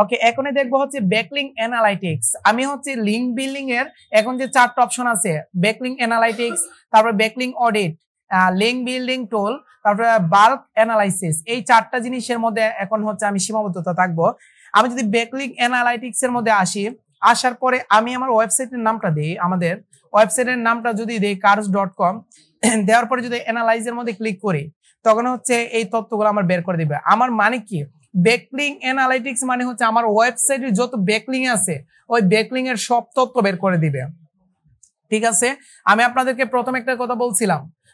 ওকে, এখনই দেখবো হচ্ছে ব্যাকলিঙ্ক অ্যানালাইটিক্স। আমি হচ্ছে লিঙ্ক বিল্ডিং এর এখন যে 4টা অপশন আছে, ব্যাকলিঙ্ক অ্যানালাইটিক্স, তারপর ব্যাকলিঙ্ক অডিট, লিঙ্ক বিল্ডিং টুল, তারপরে বাল্ক অ্যানালাইসিস, এই 4টা জিনিসের মধ্যে এখন হচ্ছে আমি সীমাবদ্ধতা থাকবো। আমি যদি ব্যাকলিঙ্ক অ্যানালাইটিক্স এর মধ্যে আসার পরে আমি আমার ওয়েবসাইটের নামটা দিই, আমাদের ওয়েবসাইটের নামটা যদি দিই cars.com, দেওয়ার পরে যদি অ্যানালাইজের মধ্যে ক্লিক করি তখন হচ্ছে এই তথ্যগুলো আমার বের করে দিবে। আমার মানে কি, ব্যাকলিঙ্ক অ্যানালাইটিক্স মানে হচ্ছে আমার ওয়েবসাইটের যত ব্যাকলিঙ্ক আছে ওই ব্যাকলিঙ্ক এর সব তথ্য বের করে দিবে। ঠিক আছে, আমি আপনাদেরকে প্রথম একটা কথা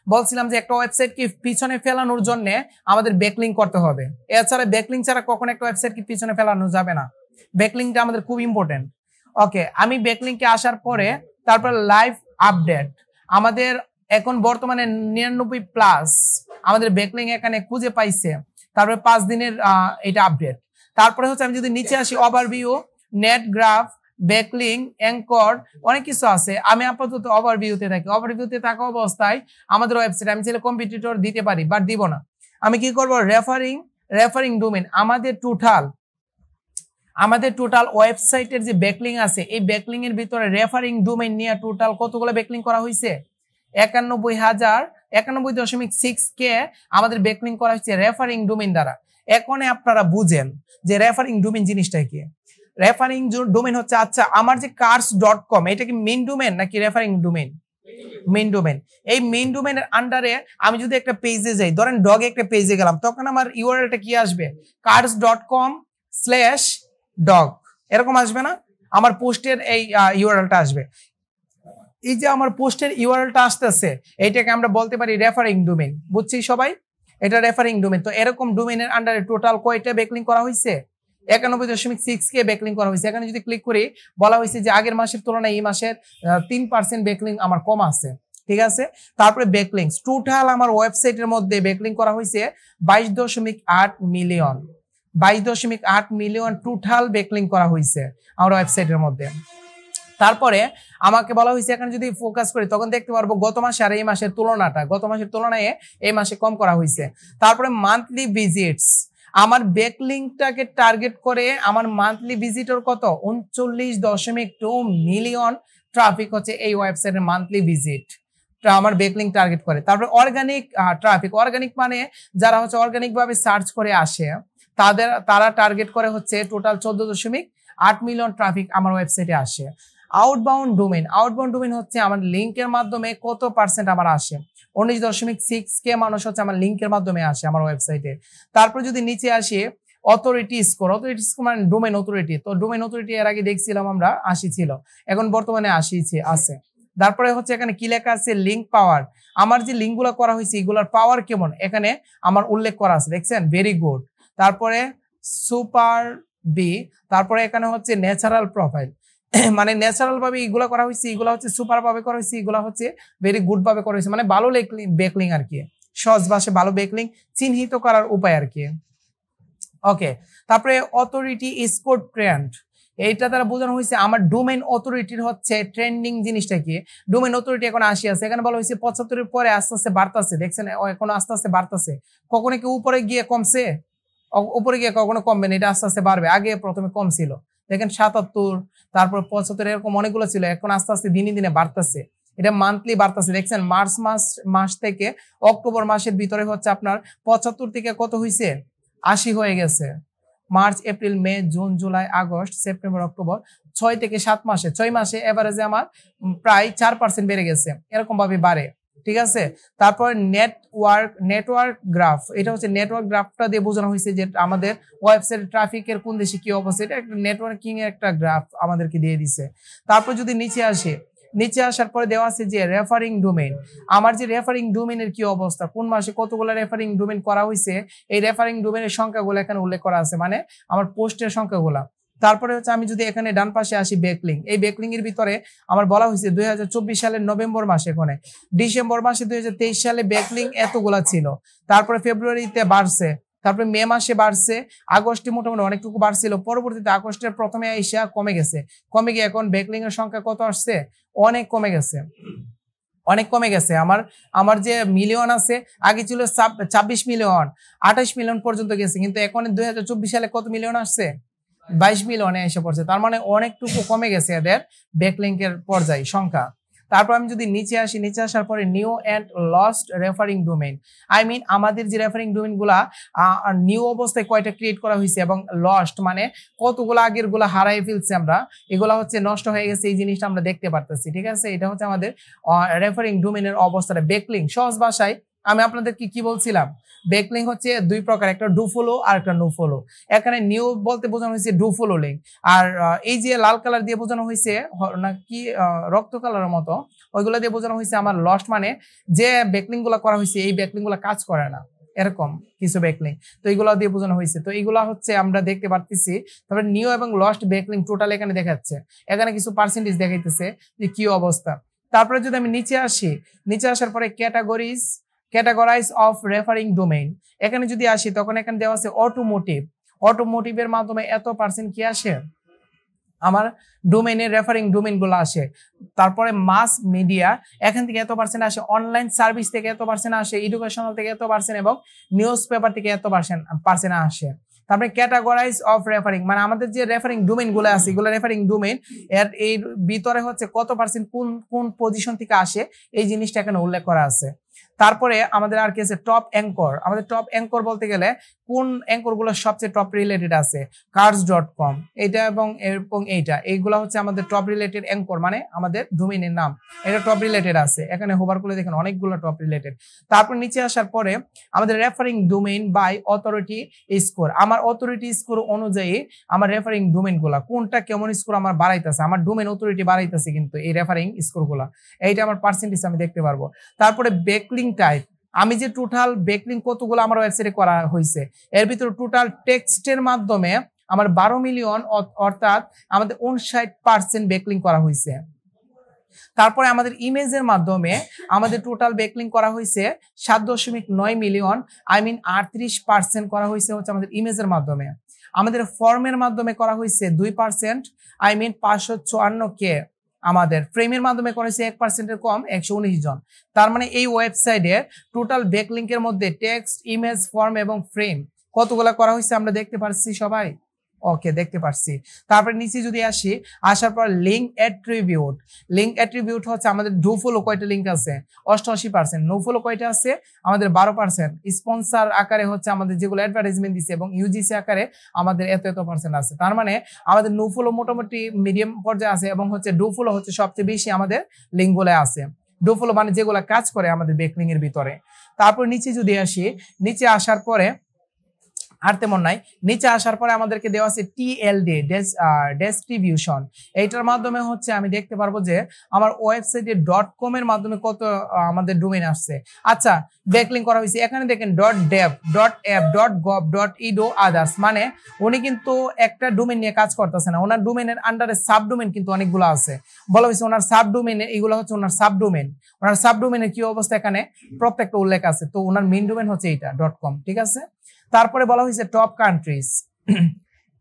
বলছিলাম যে একটা ওয়েবসাইটকে পিছনে ফেলানোর জন্য আমাদের ব্যাকলিঙ্ক করতে হবে। এছাড়া ব্যাকলিঙ্ক ছাড়া কখনো একটা ওয়েবসাইটকে পিছনে ফেলানো যাবে না। ব্যাকলিঙ্কটা আমাদের খুব ইম্পর্টেন্ট। ওকে, আমি ব্যাকলিঙ্কে আসার পরে তারপর লাইভ আপডেট, আমাদের এখন বর্তমানে 99+ আমাদের ব্যাকলিঙ্ক এখানে খুঁজে পাইছে। তারপরে 5 দিনের এটা আপডেট। তারপরে হচ্ছে আমি যদি নিচে আসি, overview, net graph, backlink, anchor, অনেক কিছু আছে। আমি আপাতত ওভারভিউতে থাকি। ওভারভিউতে থাকা অবস্থায় আমাদের ওয়েবসাইট আমি চাইলে কম্পিটিটর দিতে পারি, বাট দিব না। আমি কি করব, রেফারিং ডোমেইন, আমাদের টোটাল ওয়েবসাইটের যে ব্যাকলিঙ্ক আছে এই ব্যাকলিঙ্ক এর ভিতরে রেফারিং ডোমেইন নিয়ে টোটাল কতগুলো ব্যাকলিঙ্ক করা হয়েছে, 91,000 কে আমাদের ব্যাকলিঙ্ক করা হয়েছে রেফারিং ডোমেইন দ্বারা। এখন আপনারা বুঝেন যে রেফারিং ডোমেইন জিনিসটা কি। রেফারিং ডোমেইন হচ্ছে, আচ্ছা আমার যে cars.com এটা কি মেইন ডোমেইন নাকি রেফারিং ডোমেইন? Main domain. এই মেইন ডোমেইনের আন্ডারে আমি যদি একটা পেজে যাই, ধরেন ডগে একটা পেজে গেলাম, তখন আমার ইউআরএলটা কি আসবে, cars.com/dog, এরকম আসবে না? আমার পোস্টের এই ইউআরএলটা আসবে। এই যে আমার পোস্টের ইউআরএলটা আসতেছে এইটাকে আমরা বলতে পারি রেফারিং ডোমেইন। বুঝছি সবাই? এটা রেফারিং ডোমেইন। তো এরকম ডোমেইনের আন্ডারে টোটাল কয়টা ব্যাকলিঙ্ক করা হয়েছে, 91.6 কে ব্যাকলিঙ্ক করা হয়েছে। এখানে যদি ক্লিক করি বলা হয়েছে যে আগের মাসের তুলনায় এই মাসের 3% ব্যাকলিঙ্ক আমার কম আছে। ঠিক আছে, তারপরে ব্যাকলিঙ্কস টোটাল আমার ওয়েবসাইটের মধ্যে ব্যাকলিঙ্ক করা হয়েছে 22.8 মিলিয়ন। 22.8 মিলিয়ন টোটাল ব্যাকলিঙ্ক করা হয়েছে আমার ওয়েবসাইটের মধ্যে। তারপরে আমাকে বলা হয়েছে, এখানে যদি ফোকাস করি তখন দেখতে পারবো গত মাসে আর এই মাসের তুলনাটা, গত মাসের তুলনায় এই মাসে কম করা হয়েছে। তারপরে মান্থলি ভিজিটস, আমার ব্যাকলিঙ্কটাকে টার্গেট করে আমার মান্থলি ভিজিটর কত, 39.2 মিলিয়ন ট্রাফিক হচ্ছে এই ওয়েবসাইটের মান্থলি ভিজিট আমার ব্যাকলিঙ্ক টার্গেট করে। তারপরে অর্গানিক ট্রাফিক, অর্গানিক মানে যারা হচ্ছে অর্গানিক ভাবে সার্চ করে আসে তারা টার্গেট করে হচ্ছে টোটাল 14.8 মিলিয়ন ট্রাফিক আমার ওয়েবসাইটে আসে। আউটবাউন্ড ডোমেইন হচ্ছে আমার লিঙ্কের মাধ্যমে কত পার্সেন্ট আমার আসে, 19.6 কে মানুষ হচ্ছে আমার লিঙ্কের মাধ্যমে আসে আমার ওয়েবসাইটে। তারপর যদি নিচে আসি, অথরিটি স্কোর মানে ডোমেইন অথরিটি। তো ডোমেইন অথরিটি এর আগে দেখছিলাম আমরা 80 ছিল, এখন বর্তমানে 80 আছে। তারপরে হচ্ছে এখানে কি লেখা আছে, লিঙ্ক পাওয়ার, আমার যে লিঙ্কগুলো করা হয়েছে এগুলোর পাওয়ার কেমন এখানে আমার উল্লেখ করা আছে, দেখছেন, ভেরি গুড। তারপরে সুপার বি, তারপরে এখানে হচ্ছে ন্যাচারাল প্রোফাইল, মানে ন্যাচারাল ভাবে এগুলা করা হয়েছে, এগুলা হচ্ছে সুপার ভাবে করা হয়েছে, এগুলা হচ্ছে ভেরি গুড ভাবে করা হয়েছে, মানে ভালো ব্যাকলিং আর কি, সহজ ভাষায় ভালো ব্যাকলিং চিহ্নিত করার উপায় আর কি। ওকে, তারপরে অথরিটি স্কোর ট্রেন্ড, এইটা দ্বারা বোঝানো হয়েছে আমার ডোমেইন অথরিটির হচ্ছে ট্রেন্ডিং জিনিসটা কি। ডোমেইন অথরিটি এখন 80 আছে, এখানে বলা হয়েছে 75 পরে আস্তে আস্তে বাড়তেছে, দেখছেন এখন আস্তে আস্তে বাড়তেছে। কখনো কি উপরে গিয়ে কমছে, উপরে গিয়ে কখনো কমবে না, এটা আস্তে আস্তে বাড়বে। আগে প্রথমে কম ছিল, দেখেন 77, তারপর 75, এরকম অনেকগুলো ছিল, এখন আস্তে আস্তে দিনে দিনে বাড়তেছে। এটা মান্থলি বাড়তেছে, দেখছেন মার্চ মাস থেকে অক্টোবর মাসের ভিতরে হচ্ছে আপনার 75 থেকে কত হয়েছে, 80 হয়ে গেছে। March, April, May, June, July, August, September, October, 6 থেকে 7 মাসে, 6 মাসে এভারেজে আমার প্রায় 4% বেড়ে গেছে, এরকম ভাবে বাড়ে। ঠিক আছে, তারপর নেটওয়ার্ক গ্রাফ, এটা হচ্ছে নেটওয়ার্ক গ্রাফটা দিয়ে বোঝানো হয়েছে যে আমাদের ওয়েবসাইট ট্রাফিকের কোন দেশে কি অবস্থা, এটা একটা নেটওয়ার্কিং এর একটা গ্রাফ আমাদেরকে দিয়ে দিছে। তারপর যদি নিচে আসার পরে দেওয়া আছে যে রেফারিং ডোমেইন, আমার যে রেফারিং ডোমেইনের কি অবস্থা, কোন মাসে কতগুলো রেফারিং ডোমেইন করা হয়েছে, এই রেফারিং ডোমেইনের সংখ্যাগুলো এখানে উল্লেখ করা আছে, মানে আমার পোস্টের সংখ্যাগুলো। তারপরে হচ্ছে আমি যদি এখানে ডান পাশে আসি ব্যাকলিং, এই ব্যাকলিং এর ভিতরে আমার বলা হয়েছে 2024 সালের নভেম্বর মাসে, এখানে ডিসেম্বর মাসে 2023 সালে ব্যাকলিং এতগুলা ছিল, তারপরে ফেব্রুয়ারিতে বাড়ছে, তারপরে মে মাসে বাড়ছে, আগস্টে মোটামুটি অনেকটুকু বাড়ছিল, পরবর্তীতে আগস্টের প্রথমে এসে কমে গিয়ে এখন ব্যাকলিং এর সংখ্যা কত আসছে, অনেক কমে গেছে। আমার যে মিলিয়ন আছে আগে ছিল 26 মিলিয়ন, 28 মিলিয়ন পর্যন্ত গেছে, কিন্তু এখন 2024 সালে কত মিলিয়ন আসছে, 22 মিলিয়নে এসে পড়ছে, তার মানে অনেকটুকু কমে গেছে এদের ব্যাকলিংকের পর্যায় সংখ্যা। তারপর আমি যদি নিচে আসি, নিচে আসার পরে new and lost referring domain, I mean আমাদের যে রেফারিং ডোমেইন গুলা নিউ অবস্থায় কয়টা ক্রিয়েট করা হয়েছে এবং লস্ট মানে কতগুলো আগের গুলা হারাই ফেলছে আমরা, এগুলা হচ্ছে নষ্ট হয়ে গেছে, এই জিনিসটা আমরা দেখতে পারতেছি। ঠিক আছে, এটা হচ্ছে আমাদের রেফারিং ডোমেইনের অবস্থাটা। ব্যাকলিং সহজ ভাষায় আমি আপনাদেরকে কি বলছিলাম, ব্যাকলিং হচ্ছে দুই প্রকার, একটা ডু ফলো আর একটা নো ফলো। এখানে নিউ বলতে বোঝানো হয়েছে ডু ফলো লিঙ্ক, আর এই যে লাল কালার দিয়ে বোঝানো হয়েছে নাকি রক্ত কালারের মতো, ওইগুলো দিয়ে বোঝানো হয়েছে আমার লস্ট, মানে যে ব্যাকলিং গুলা করা হয়েছে এই ব্যাকলিং গুলা কাজ করে না, এরকম কিছু ব্যাকলিং, তো এইগুলা দিয়ে বোঝানো হয়েছে। তো এইগুলা হচ্ছে আমরা দেখতে পারতেছি। তারপরে নিউ এবং লস্ট ব্যাকলিং টোটাল এখানে দেখাচ্ছে, এখানে কিছু পার্সেন্টেজ দেখাইতেছে যে কি অবস্থা। তারপরে যদি আমি নিচে আসি, নিচে আসার পরে ক্যাটাগরাইজ অফ রেফারিং ডোমেইন, এখানে যদি আসি তখন এখানে দেওয়া আছে অটোমোটিভের মাধ্যমে এত পার্সেন্ট কি আসে আমার ডোমেইনের রেফারিং ডোমেইন গুলো আসে। তারপরে মাস মিডিয়া, এখান থেকে এত পার্সেন্ট আসে, অনলাইন সার্ভিস থেকে এত পার্সেন্ট আসে, এডুকেশনাল থেকে এত পার্সেন্ট এবং নিউজ পেপার থেকে এত পার্সেন্ট আসে। তারপরে ক্যাটাগরাইজ অফ রেফারিং, মানে আমাদের যে রেফারিং ডোমেইন গুলো আছে এগুলো রেফারিং ডোমেইন এর এই ভিতরে হচ্ছে কত পার্সেন্ট কোন পজিশন থেকে আসে, এই জিনিসটা এখানে উল্লেখ করা আছে। তারপরে আমাদের আর কি আছে টপ অ্যাঙ্কর, আমাদের টপ অ্যাঙ্কর বলতে গেলে কোন অ্যাঙ্কর গুলো সবচেয়ে টপ রিলেটেড আছে, কার্স.com এটা এবং এইগুলো হচ্ছে আমাদের টপ রিলেটেড অ্যাঙ্কর, মানে আমাদের ডোমেইনের নাম, এটা টপ রিলেটেড আছে। এখানে হোভার করে দেখেন অনেকগুলো টপ রিলেটেড। তারপর নিচে আসার পরে আমাদের referring domain by authority score, আমার অথরিটি স্কোর অনুযায়ী আমার রেফারিং ডোমেইন গুলা কোনটা কেমন স্কোর আমার বাড়াইতেছে, আমার ডোমেইন অথরিটি বাড়াইতেছে কিন্তু এই রেফারিং স্কোর গুলা, এইটা আমার পার্সেন্টেজ আমি দেখতে পারবো। তারপরে ব্যাকলিং টাইপ, আমি যে টোটাল ব্যাকলিং কতগুলো আমার ওয়েবসাইটে করা হয়েছে, এর ভিতরে টোটাল টেক্সটের মাধ্যমে আমার 12 মিলিয়ন, অর্থাৎ আমাদের 59% ব্যাকলিং করা হয়েছে। তারপরে আমাদের ইমেজের মাধ্যমে আমাদের টোটাল ব্যাকলিং করা হয়েছে 7.9 মিলিয়ন, আই মিন 38% করা হয়েছে হচ্ছে আমাদের ইমেজের মাধ্যমে। আমাদের ফর্মের মাধ্যমে করা হয়েছে 2%, আই মিন 554K। আমাদের ফ্রেমের মাধ্যমে করেছে 1%-এর কম, 119 জন। তার মানে এই ওয়েবসাইটে টোটাল ব্যাকলিংকের মধ্যে টেক্সট, ইমেজ, ফর্ম এবং ফ্রেম কতগুলা করা হয়েছে আমরা দেখতে পাচ্ছি সবাই, ওকে দেখতে পাচ্ছি। তারপরে নিচে যদি আসি, আসার পর লিঙ্ক অ্যাট্রিবিউট হচ্ছে আমাদের ডু ফলো কয়টা লিঙ্ক আছে 88%, নো ফলো কয়টা আছে আমাদের 12%, স্পন্সর আকারে হচ্ছে আমাদের যেগুলো অ্যাডভার্টাইজমেন্ট দিচ্ছে এবং ইউজিসি আকারে আমাদের এত পার্সেন্ট আছে। তার মানে আমাদের নো ফলো মোটামুটি মিডিয়াম পর্যায়ে আছে এবং হচ্ছে ডু ফলো হচ্ছে সবচেয়ে বেশি আমাদের লিঙ্ক গুলো আছে। ডু ফলো মানে যেগুলো কাজ করে আমাদের ব্যাকলিং এর ভিতরে। তারপর নিচে যদি আসি, নিচে আসার পরে আর তেমন নাই, নিচে আসার পরে আমাদেরকে দেওয়া আছে টিএলডি ডিস্ট্রিবিউশন, এইটার মাধ্যমে হচ্ছে আমি দেখতে পারবো যে আমার ওয়েবসাইটে .com এর মাধ্যমে কত আমাদের ডোমেইন আসছে। আচ্ছা, ব্যাকলিং করা হয়েছে এখানে দেখেন .dev, .app, .gov, .edu others, মানে উনি কিন্তু একটা ডোমেইন নিয়ে কাজ করতেছে না, ওনার ডোমেইনের আন্ডারে সাবডোমেইন কিন্তু অনেকগুলো আছে। বলা হয়েছে ওনার সাবডোমেইনে, এগুলো হচ্ছে ওনার সাবডোমেইন, ওনার সাবডোমেইনের কি অবস্থা এখানে প্রত্যেকটা উল্লেখ আছে। তো ওনার মেইন ডোমেইন হচ্ছে এইটা .com, ঠিক আছে। তারপরে বলা হয়েছে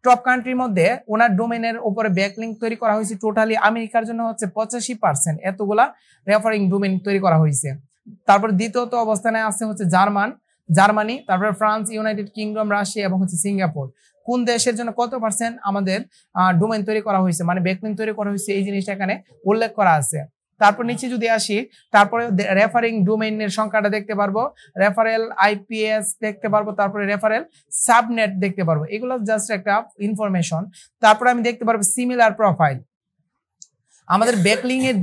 টপ কান্ট্রির মধ্যে ওনার ডোমেইনের উপরে ব্যাকলিংক তৈরি করা হয়েছে টোটালি আমেরিকার জন্য হচ্ছে 85%, এতগুলা রেফারিং ডোমেইন তৈরি করা হয়েছে। তারপর দ্বিতীয়ত অবস্থানে আছে হচ্ছে জার্মানি, তারপরে ফ্রান্স, ইউনাইটেড কিংডম, রাশিয়া এবং হচ্ছে সিঙ্গাপুর। কোন দেশের জন্য কত পার্সেন্ট আমাদের ডোমেইন তৈরি করা হয়েছে, মানে ব্যাকলিংক তৈরি করা হয়েছে, এই জিনিসটা এখানে উল্লেখ করা আছে। তারপর নিচে যদি আসি, তারপরে রেফারিং ডোমেইনের সংখ্যাটা দেখতে পারবো, রেফারেল আইপিএস দেখতে পারবো, তারপরে রেফারেল সাবনেট দেখতে পারবো, এগুলো জাস্ট একটা ইনফরমেশন। তারপরে আমি দেখতে পারবো সিমিলার প্রোফাইল, আমাদের ব্যাকলিং এর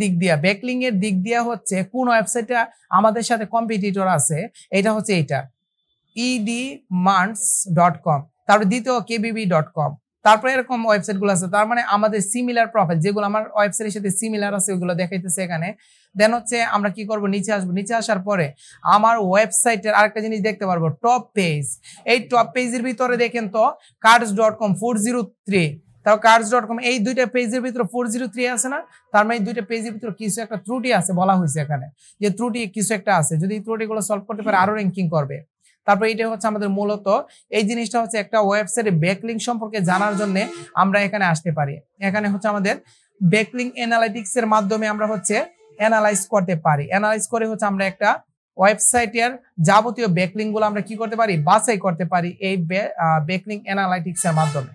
দিক দিয়া হচ্ছে কোন ওয়েবসাইটটা আমাদের সাথে কম্পিটিটর আছে, এটা হচ্ছে এইটা edmonds.com, তারপরে দ্বিতীয় kbb.com, তারপরে এরকম ওয়েবসাইট গুলো আছে। তার মানে আমাদের সিমিলার প্রোফাইল যেগুলো আমার ওয়েবসাইটের সাথে সিমিলার আছে ওইগুলো দেখাইতেছে এখানে। দেন হচ্ছে আমরা কি করব, নিচে আসবো, নিচে আসার পরে আমার ওয়েবসাইটের আরেকটা জিনিস দেখতে পারবো টপ পেজ। এই টপ পেজের ভিতরে দেখেন তো cards.com 403, তাও cards.com এই দুইটা পেজের ভিতরে 403 আছে না, তার মানে এই দুইটা পেজের ভিতরে কিছু একটা ত্রুটি আছে, বলা হয়েছে এখানে যে ত্রুটি কিছু একটা আছে, যদি এই ত্রুটিগুলো সলভ করতে পারে আরো র্যাঙ্কিং করবে। তারপর এটা হচ্ছে আমাদের মূলত এই জিনিসটা হচ্ছে একটা ওয়েবসাইটে ব্যাকলিং সম্পর্কে জানার জন্য আমরা এখানে আসতে পারি। এখানে হচ্ছে আমাদের ব্যাকলিং অ্যানালাইটিক্স এর মাধ্যমে আমরা হচ্ছে অ্যানালাইজ করতে পারি, অ্যানালাইজ করে হচ্ছে আমরা একটা ওয়েবসাইটের যাবতীয় ব্যাকলিং গুলো আমরা কি করতে পারি, বাছাই করতে পারি এই ব্যাকলিং অ্যানালাইটিক্স এর মাধ্যমে।